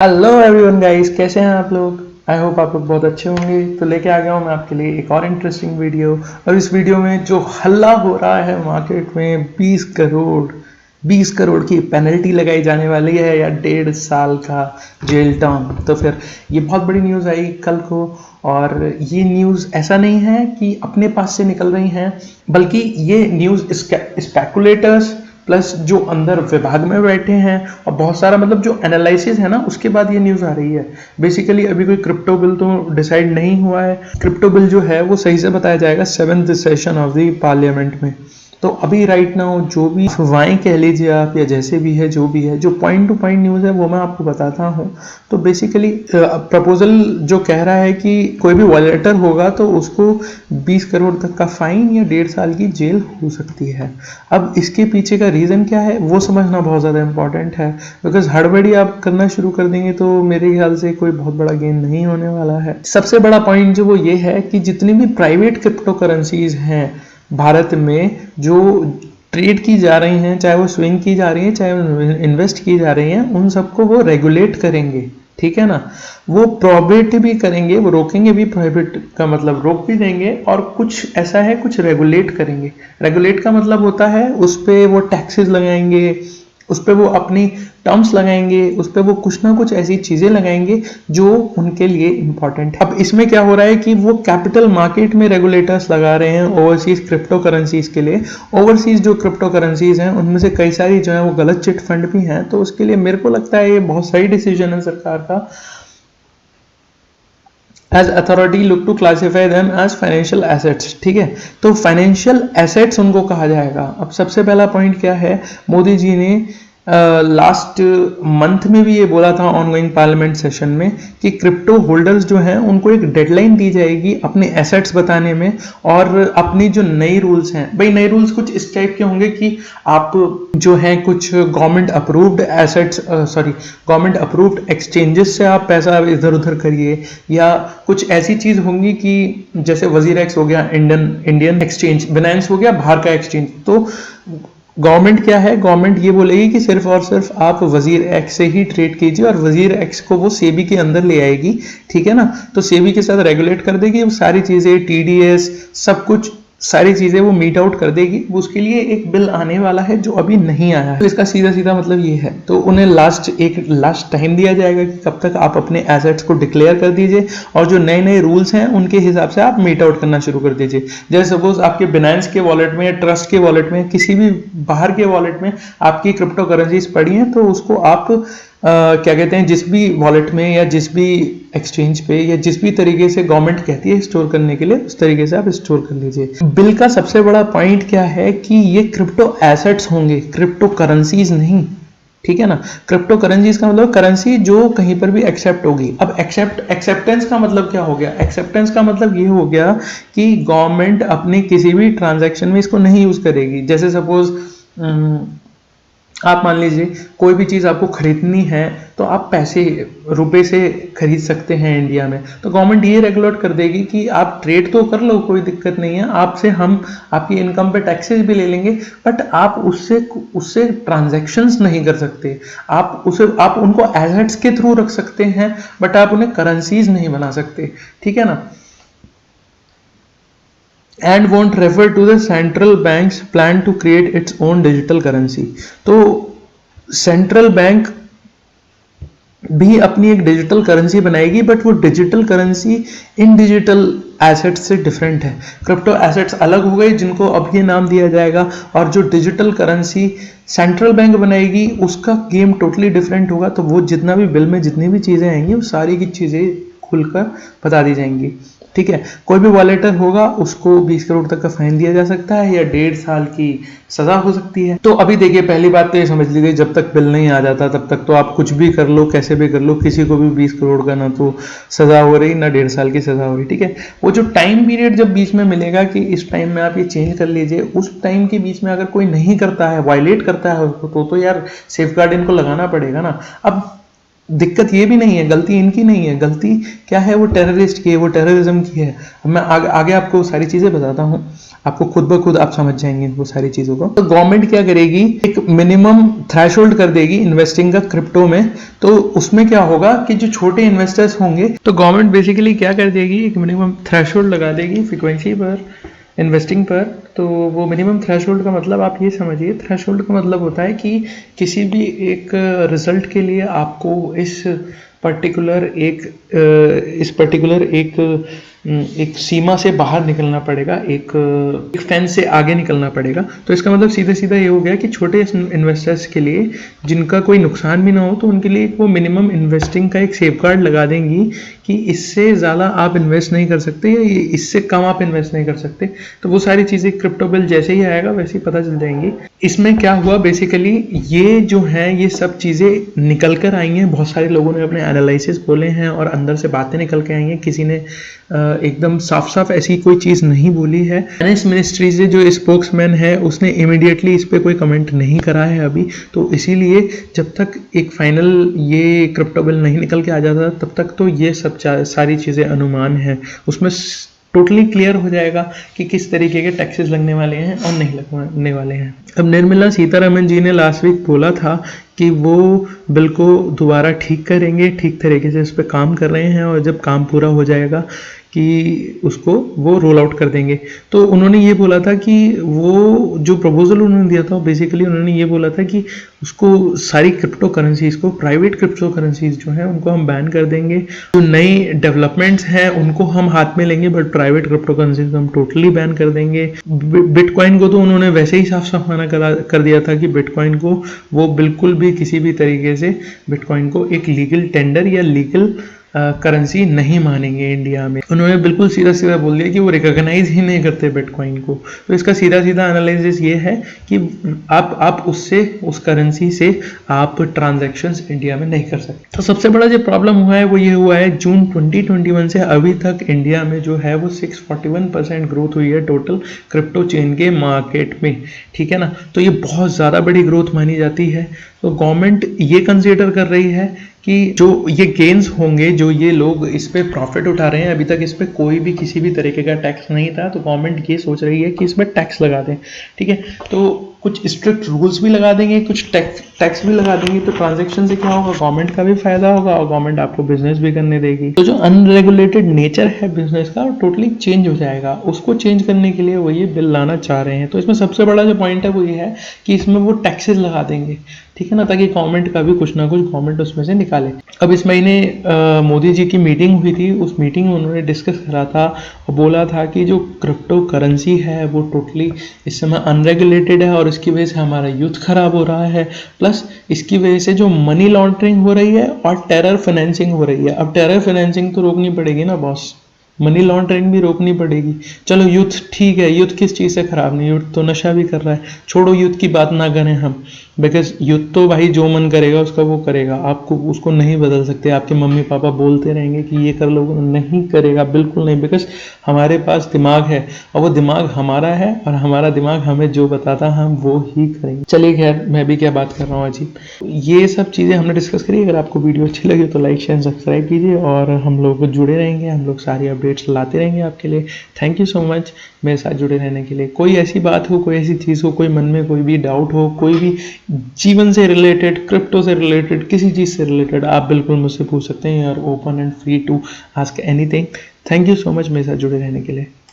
Hello everyone guys, कैसे हैं आप लोग। आई होप आप लोग बहुत अच्छे होंगे। तो लेके आ गया हूँ मैं आपके लिए एक और इंटरेस्टिंग वीडियो। और इस वीडियो में जो हल्ला हो रहा है मार्केट में 20 करोड़ की पेनल्टी लगाई जाने वाली है या 1.5 साल का जेल टर्म। तो फिर ये बहुत बड़ी न्यूज़ आई कल को। और ये न्यूज़ ऐसा नहीं है कि अपने पास से निकल रही हैं, बल्कि ये न्यूज़ स्पेकुलेटर्स प्लस जो अंदर विभाग में बैठे हैं और बहुत सारा मतलब जो एनालिसिस है ना, उसके बाद ये न्यूज़ आ रही है। बेसिकली अभी कोई क्रिप्टो बिल तो डिसाइड नहीं हुआ है। क्रिप्टो बिल जो है वो सही से बताया जाएगा 7th session of the parliament में। तो अभी राइट नाउ जो भी अफवाहें कह लीजिए आप या जैसे भी है, जो भी है, जो पॉइंट टू पॉइंट न्यूज़ है वो मैं आपको बताता हूँ। तो बेसिकली प्रपोजल जो कह रहा है कि कोई भी वॉलेटर होगा तो उसको 20 करोड़ तक का फाइन या 1.5 साल की जेल हो सकती है। अब इसके पीछे का रीज़न क्या है वो समझना बहुत ज़्यादा इंपॉर्टेंट है, बिकॉज हड़बड़ी आप करना शुरू कर देंगे तो मेरे ख्याल से कोई बहुत बड़ा गेन नहीं होने वाला है। सबसे बड़ा पॉइंट जो वो ये है कि जितनी भी प्राइवेट क्रिप्टो करेंसीज हैं भारत में, जो ट्रेड की जा रही हैं, चाहे वो स्विंग की जा रही हैं, चाहे वो इन्वेस्ट की जा रही हैं, उन सबको वो रेगुलेट करेंगे। ठीक है ना। वो प्रोहिबिट भी करेंगे, वो रोकेंगे भी। प्रोहिबिट का मतलब रोक भी देंगे, और कुछ ऐसा है कुछ रेगुलेट करेंगे। रेगुलेट का मतलब होता है उस पर वो टैक्सेस लगाएंगे, उस पर वो अपनी टर्म्स लगाएंगे, उस पर वो कुछ ना कुछ ऐसी चीज़ें लगाएंगे जो उनके लिए इंपॉर्टेंट है। अब इसमें क्या हो रहा है कि वो कैपिटल मार्केट में रेगुलेटर्स लगा रहे हैं ओवरसीज क्रिप्टो करेंसीज के लिए। ओवरसीज जो क्रिप्टो करेंसीज हैं उनमें से कई सारी जो है वो गलत चिट फंड भी हैं। तो उसके लिए मेरे को लगता है ये बहुत सही डिसीजन है सरकार का। As authority look to classify them as financial assets. ठीक है, तो फाइनेंशियल एसेट्स उनको कहा जाएगा। अब सबसे पहला पॉइंट क्या है, मोदी जी ने लास्ट मंथ में भी ये बोला था ऑनलाइन पार्लियामेंट सेशन में कि क्रिप्टो होल्डर्स जो हैं उनको एक डेडलाइन दी जाएगी अपने एसेट्स बताने में। और अपनी जो नई रूल्स हैं, भाई नए रूल्स कुछ इस टाइप के होंगे कि आप जो हैं कुछ government approved assets, sorry, government approved exchanges से आप पैसा इधर उधर करिए, या कुछ ऐसी चीज होंगी कि जैसे वजीर एक्स हो गया, इंडियन एक्सचेंज, बिनांस हो गया बाहर का एक्सचेंज। तो गवर्नमेंट क्या है, गवर्नमेंट ये बोलेगी कि सिर्फ और सिर्फ आप वजीर एक्स से ही ट्रेड कीजिए, और वजीर एक्स को वो सेबी के अंदर ले आएगी। ठीक है ना। तो सेबी के साथ रेगुलेट कर देगी वो सारी चीजें, टीडीएस सब कुछ, सारी चीजें वो मीट आउट कर देगी। उसके लिए एक बिल आने वाला है जो अभी नहीं आया है। तो इसका सीधा सीधा मतलब ये है, तो उन्हें लास्ट टाइम दिया जाएगा कि कब तक आप अपने एसेट्स को डिक्लेयर कर दीजिए, और जो नए नए रूल्स हैं उनके हिसाब से आप मीट आउट करना शुरू कर दीजिए। जैसे सपोज आपके बिनांस के वॉलेट में या ट्रस्ट के वॉलेट में, किसी भी बाहर के वॉलेट में आपकी क्रिप्टो करेंसीज पड़ी हैं, तो उसको आप क्या कहते हैं, जिस भी वॉलेट में या जिस भी एक्सचेंज पे या जिस भी तरीके से गवर्नमेंट कहती है स्टोर करने के लिए, उस तरीके से आप स्टोर कर लीजिए। बिल का सबसे बड़ा पॉइंट क्या है कि ये क्रिप्टो एसेट्स होंगे, क्रिप्टो करेंसीज नहीं। ठीक है ना। क्रिप्टो करेंसीज का मतलब करेंसी जो कहीं पर भी एक्सेप्ट होगी। अब एक्सेप्टेंस का मतलब क्या हो गया, एक्सेप्टेंस का मतलब ये हो गया कि गवर्नमेंट अपने किसी भी ट्रांजैक्शन में इसको नहीं यूज करेगी। जैसे सपोज आप मान लीजिए कोई भी चीज़ आपको खरीदनी है, तो आप पैसे रुपए से खरीद सकते हैं इंडिया में। तो गवर्नमेंट ये रेगुलेट कर देगी कि आप ट्रेड तो कर लो, कोई दिक्कत नहीं है, आपसे हम आपकी इनकम पे टैक्सेस भी ले लेंगे, बट आप उससे उससे ट्रांजैक्शंस नहीं कर सकते। आप उनको एसेट्स के थ्रू रख सकते हैं, बट आप उन्हें करेंसीज नहीं बना सकते। ठीक है ना। And won't refer to the central bank's plan to create its own digital currency। तो सेंट्रल बैंक भी अपनी एक डिजिटल करेंसी बनाएगी, बट वो digital currency in digital assets से डिफरेंट है। क्रिप्टो एसेट्स अलग हो गए जिनको अब ये नाम दिया जाएगा, और जो डिजिटल करेंसी सेंट्रल बैंक बनाएगी उसका गेम टोटली डिफरेंट होगा। तो वो जितना भी बिल में जितनी भी चीज़ें आएंगी वो सारी की चीज़ें खुलकर बता दी जाएंगी। ठीक है। कोई भी वॉलेटर होगा उसको 20 करोड़ तक का फाइन दिया जा सकता है या 1.5 साल की सजा हो सकती है। तो अभी देखिए, पहली बात तो ये समझ लीजिए, जब तक बिल नहीं आ जाता तब तक तो आप कुछ भी कर लो, कैसे भी कर लो, किसी को भी 20 करोड़ का ना तो सजा हो रही, ना 1.5 साल की सजा हो रही। ठीक है। वो जो टाइम पीरियड जब बीच में मिलेगा कि इस टाइम में आप ये चेंज कर लीजिए, उस टाइम के बीच में अगर कोई नहीं करता है, वायलेट करता है उसको, तो यार सेफ गार्ड इनको लगाना पड़ेगा ना। अब दिक्कत ये भी नहीं है, गलती इनकी नहीं है, गलती क्या है, वो टेररिस्ट की है, वो टेररिज्म की है। अब मैं आगे आपको सारी चीज़ें बताता हूँ, आपको खुद ब खुद आप समझ जाएंगे वो सारी चीज़ों को। तो गवर्नमेंट क्या करेगी, एक मिनिमम थ्रेशोल्ड कर देगी इन्वेस्टिंग का क्रिप्टो में। तो उसमें क्या होगा कि जो छोटे इन्वेस्टर्स होंगे, तो गवर्नमेंट बेसिकली क्या कर देगी, एक मिनिमम थ्रेशोल्ड लगा देगी फ्रीक्वेंसी पर, इन्वेस्टिंग पर। तो वो मिनिमम थ्रेशोल्ड का मतलब आप ये समझिए, थ्रेशोल्ड का मतलब होता है कि किसी भी एक रिजल्ट के लिए आपको पर्टिकुलर एक इस पर्टिकुलर एक सीमा से बाहर निकलना पड़ेगा, एक फेंस से आगे निकलना पड़ेगा। तो इसका मतलब सीधा सीधा ये हो गया कि छोटे इन्वेस्टर्स के लिए, जिनका कोई नुकसान भी ना हो, तो उनके लिए वो मिनिमम इन्वेस्टिंग का एक सेफगार्ड लगा देंगी कि इससे ज़्यादा आप इन्वेस्ट नहीं कर सकते या इससे कम आप इन्वेस्ट नहीं कर सकते। तो वो सारी चीज़ें क्रिप्टो बिल जैसे ही आएगा वैसे ही पता चल जाएंगी। इसमें क्या हुआ बेसिकली, ये जो है ये सब चीज़ें निकल कर आई हैं, बहुत सारे लोगों ने अपने एनालिसिस बोले हैं और अंदर से बातें निकल के आई हैं। किसी ने एकदम साफ साफ ऐसी कोई चीज़ नहीं बोली है। फाइनेंस मिनिस्ट्री से जो स्पोक्समैन है उसने इमीडिएटली इस पर कोई कमेंट नहीं करा है अभी। तो इसीलिए जब तक एक फाइनल ये क्रिप्टो बिल नहीं निकल के आ जाता तब तक तो ये सब सारी चीज़ें अनुमान है। उसमें टोटली क्लियर हो जाएगा कि किस तरीके के टैक्सेस लगने वाले हैं और नहीं लगने वाले हैं। अब निर्मला सीतारमन जी ने लास्ट वीक बोला था कि वो बिल को दोबारा ठीक करेंगे, ठीक तरीके से इस पर काम कर रहे हैं और जब काम पूरा हो जाएगा कि उसको वो रोल आउट कर देंगे। तो उन्होंने ये बोला था कि वो जो प्रपोजल उन्होंने दिया था बेसिकली उन्होंने ये बोला था कि उसको सारी क्रिप्टो करेंसीज को, प्राइवेट क्रिप्टो करेंसीज जो हैं उनको हम बैन कर देंगे। जो नई डेवलपमेंट्स हैं उनको हम हाथ में लेंगे, बट प्राइवेट क्रिप्टो करेंसीज हम टोटली बैन कर देंगे। बिटकॉइन को तो उन्होंने वैसे ही साफ साफ मना कर दिया था कि बिटकॉइन को वो बिल्कुल भी किसी भी तरीके से बिटकॉइन को एक लीगल टेंडर या लीगल करेंसी नहीं मानेंगे इंडिया में। उन्होंने बिल्कुल सीधा सीधा बोल दिया कि वो रिकॉग्नाइज ही नहीं करते बिटकॉइन को। तो इसका सीधा सीधा एनालिसिस ये है कि आप उससे, उस करेंसी से आप ट्रांजैक्शंस इंडिया में नहीं कर सकते। तो सबसे बड़ा जो प्रॉब्लम हुआ है वो ये हुआ है, जून 2021 से अभी तक इंडिया में जो है वो 641% ग्रोथ हुई है टोटल क्रिप्टो चेन के मार्केट में, ठीक है ना। तो ये बहुत ज़्यादा बड़ी ग्रोथ मानी जाती है। तो गवर्नमेंट ये कंसीडर कर रही है कि जो ये गेन्स होंगे, जो ये लोग इस पे प्रॉफिट उठा रहे हैं, अभी तक इस पे कोई भी किसी भी तरीके का टैक्स नहीं था, तो गवर्नमेंट ये सोच रही है कि इसमें टैक्स लगा दें, ठीक है। तो कुछ स्ट्रिक्ट रूल्स भी लगा देंगे, कुछ टैक्स भी लगा देंगे। तो ट्रांजैक्शन से क्या होगा, गवर्नमेंट का भी फायदा होगा और गवर्नमेंट आपको बिजनेस भी करने देगी। तो जो अनरेगुलेटेड नेचर है बिजनेस का वो टोटली चेंज हो जाएगा। उसको चेंज करने के लिए वो ये बिल लाना चाह रहे हैं। तो इसमें सबसे बड़ा जो पॉइंट है वो ये है कि इसमें वो टैक्सेस लगा देंगे, ठीक है ना, ताकि गवर्नमेंट का भी कुछ ना कुछ गवर्नमेंट उसमें से निकाले। अब इस महीने मोदी जी की मीटिंग हुई थी, उस मीटिंग में उन्होंने डिस्कस करा था और बोला था कि जो क्रिप्टो करेंसी है वो टोटली इस समय अनरेगुलेटेड है और इसकी वजह से हमारा यूथ खराब हो रहा है, प्लस इसकी वजह से जो मनी लॉन्ड्रिंग हो रही है और टेरर फाइनेंसिंग हो रही है। अब टेरर फाइनेंसिंग तो रोकनी पड़ेगी ना बॉस, मनी लॉन्ड्रिंग भी रोकनी पड़ेगी। चलो यूथ ठीक है, यूथ किस चीज़ से खराब नहीं, यूथ तो नशा भी कर रहा है, छोड़ो यूथ की बात ना करें हम, बिकॉज यूथ तो भाई जो मन करेगा उसका वो करेगा, आपको उसको नहीं बदल सकते। आपके मम्मी पापा बोलते रहेंगे कि ये कर लो, नहीं करेगा, बिल्कुल नहीं, बिकॉज हमारे पास दिमाग है और वो दिमाग हमारा है और हमारा दिमाग हमें जो बताता हम वो ही करेंगे। चलिए खैर, मैं भी क्या बात कर रहा हूँ अजीब। ये सब चीज़ें हमने डिस्कस करी। अगर आपको वीडियो अच्छी लगी तो लाइक शेयर सब्सक्राइब कीजिए और हम लोग जुड़े रहेंगे, हम लोग सारी अपडेट्स लाते रहेंगे आपके लिए। थैंक यू सो मच मेरे साथ जुड़े रहने के लिए। कोई ऐसी बात हो, कोई ऐसी चीज़ हो, कोई मन में कोई भी डाउट हो, कोई भी जीवन से रिलेटेड, क्रिप्टो से रिलेटेड, किसी चीज़ से रिलेटेड, आप बिल्कुल मुझसे पूछ सकते हैं। You are open and free to ask anything. Thank you so much मेरे साथ जुड़े रहने के लिए।